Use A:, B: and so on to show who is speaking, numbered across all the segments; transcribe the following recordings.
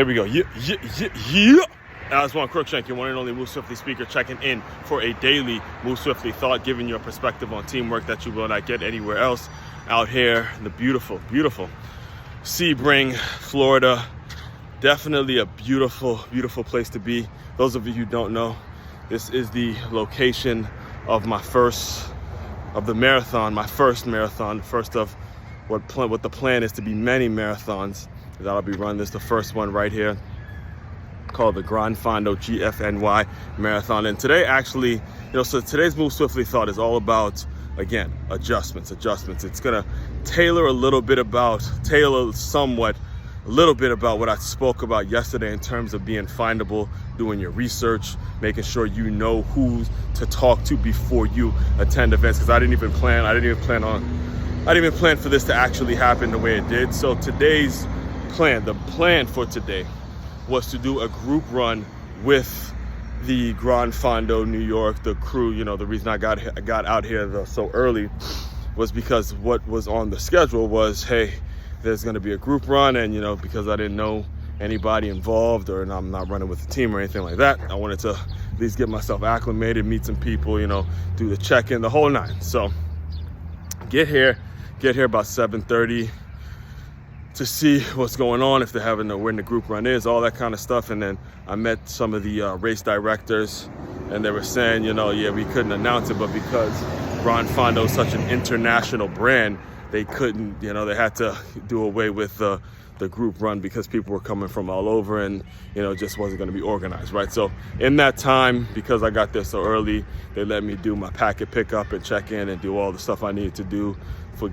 A: Here we go. Yeah. Aswand Cruickshank, your one and only Move Swiftly speaker, checking in for a daily Move Swiftly thought, giving you a perspective on teamwork that you will not get anywhere else out here in the beautiful, beautiful Sebring, Florida. Definitely a beautiful, beautiful place to be. Those of you who don't know, this is the location of my first of the marathon, my first marathon, first of what the plan is to be many marathons. That I'll be running this, the first one right here, called the Gran Fando GFNY Marathon. And today actually, so today's Move Swiftly thought is all about, again, adjustments. It's gonna tailor somewhat a little bit about what I spoke about yesterday in terms of being findable, doing your research, making sure you know who to talk to before you attend events. Because I didn't even plan for this to actually happen the way it did. So today's the plan for today was to do a group run with the Gran Fando New York, the crew. The reason I got out here so early was because what was on the schedule was, hey, there's going to be a group run, and because I didn't know anybody involved, or I'm not running with a team or anything like that, I wanted to at least get myself acclimated, meet some people, do the check-in, the whole nine. So get here about 7:30 to see what's going on, if they're having when the group run is, all that kind of stuff. And then I met some of the race directors, and they were saying, yeah, we couldn't announce it, but because Gran Fando is such an international brand, they couldn't, they had to do away with the group run because people were coming from all over, and it just wasn't going to be organized, right? So in that time, because I got there so early, they let me do my packet pickup and check in and do all the stuff I needed to do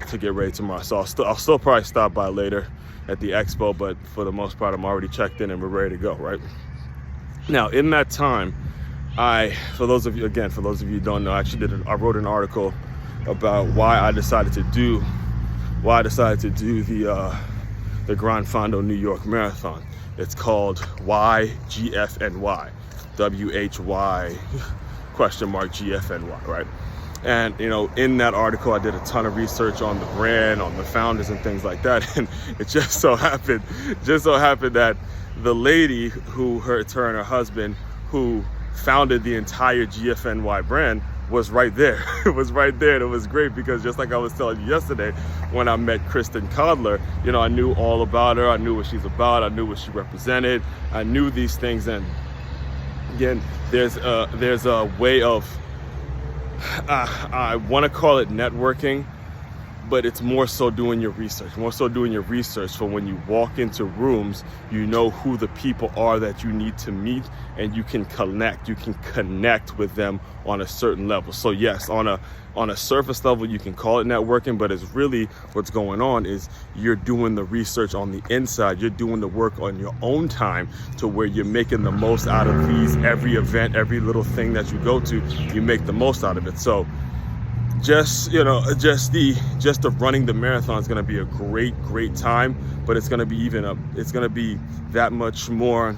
A: to get ready tomorrow. So I'll still probably stop by later at the expo, but for the most part, I'm already checked in and we're ready to go, right? Now, in that time, for those of you who don't know, I wrote an article about why I decided to do the Gran Fando New York Marathon. It's called Why GFNY, WHY $GFNY, right? And in that article, I did a ton of research on the brand, on the founders and things like that. And it just so happened that the lady her and her husband, who founded the entire GFNY brand, was right there. It was right there. And it was great because, just like I was telling you yesterday, when I met Kristen Codler, I knew all about her. I knew what she's about. I knew what she represented. I knew these things. And again, there's a way of, I want to call it networking, but it's more so doing your research. For when you walk into rooms, you know who the people are that you need to meet, and you can connect with them on a certain level. So yes, on a surface level, you can call it networking, but it's really what's going on is you're doing the research on the inside. You're doing the work on your own time, to where you're making the most out of every event, every little thing that you go to, you make the most out of it. So just the running the marathon is going to be a great time, but it's going to be that much more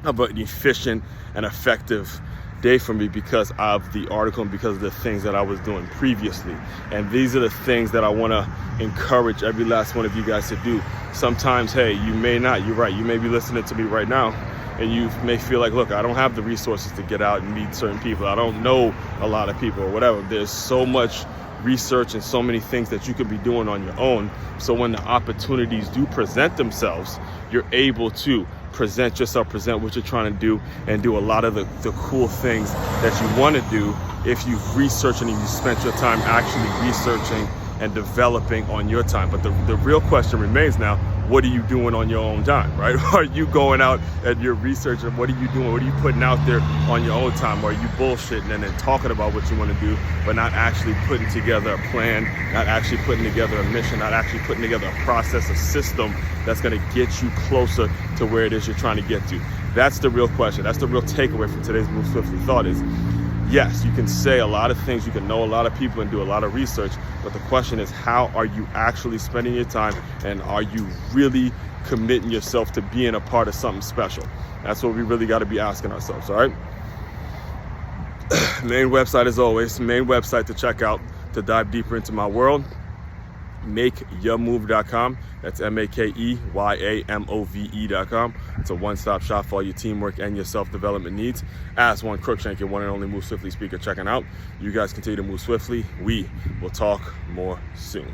A: of an efficient and effective day for me because of the article and because of the things that I was doing previously. And these are the things that I want to encourage every last one of you guys to do. Sometimes, hey, you're right, you may be listening to me right now, and you may feel like, look, I don't have the resources to get out and meet certain people. I don't know a lot of people or whatever. There's so much research and so many things that you could be doing on your own. So when the opportunities do present themselves, you're able to present yourself, present what you're trying to do, and do a lot of the cool things that you want to do if you've researched and you've spent your time actually researching and developing on your time. But the real question remains now, what are you doing on your own time, right? Are you going out and you're researching? What are you doing? What are you putting out there on your own time? Or are you bullshitting and then talking about what you want to do, but not actually putting together a plan, not actually putting together a mission, not actually putting together a process, a system that's going to get you closer to where it is you're trying to get to? That's the real question. That's the real takeaway from today's Move Swiftly thought is, yes, you can say a lot of things, you can know a lot of people and do a lot of research, but the question is, how are you actually spending your time, and are you really committing yourself to being a part of something special? That's what we really got to be asking ourselves, all right? Main website, as always, main website to check out to dive deeper into my world. makeyourmove.com. That's makeymove.com. It's a one-stop shop for all your teamwork and your self-development needs. Aswand Cruickshank, your one and only Move Swiftly speaker, checking out. You guys continue to move swiftly. We will talk more soon.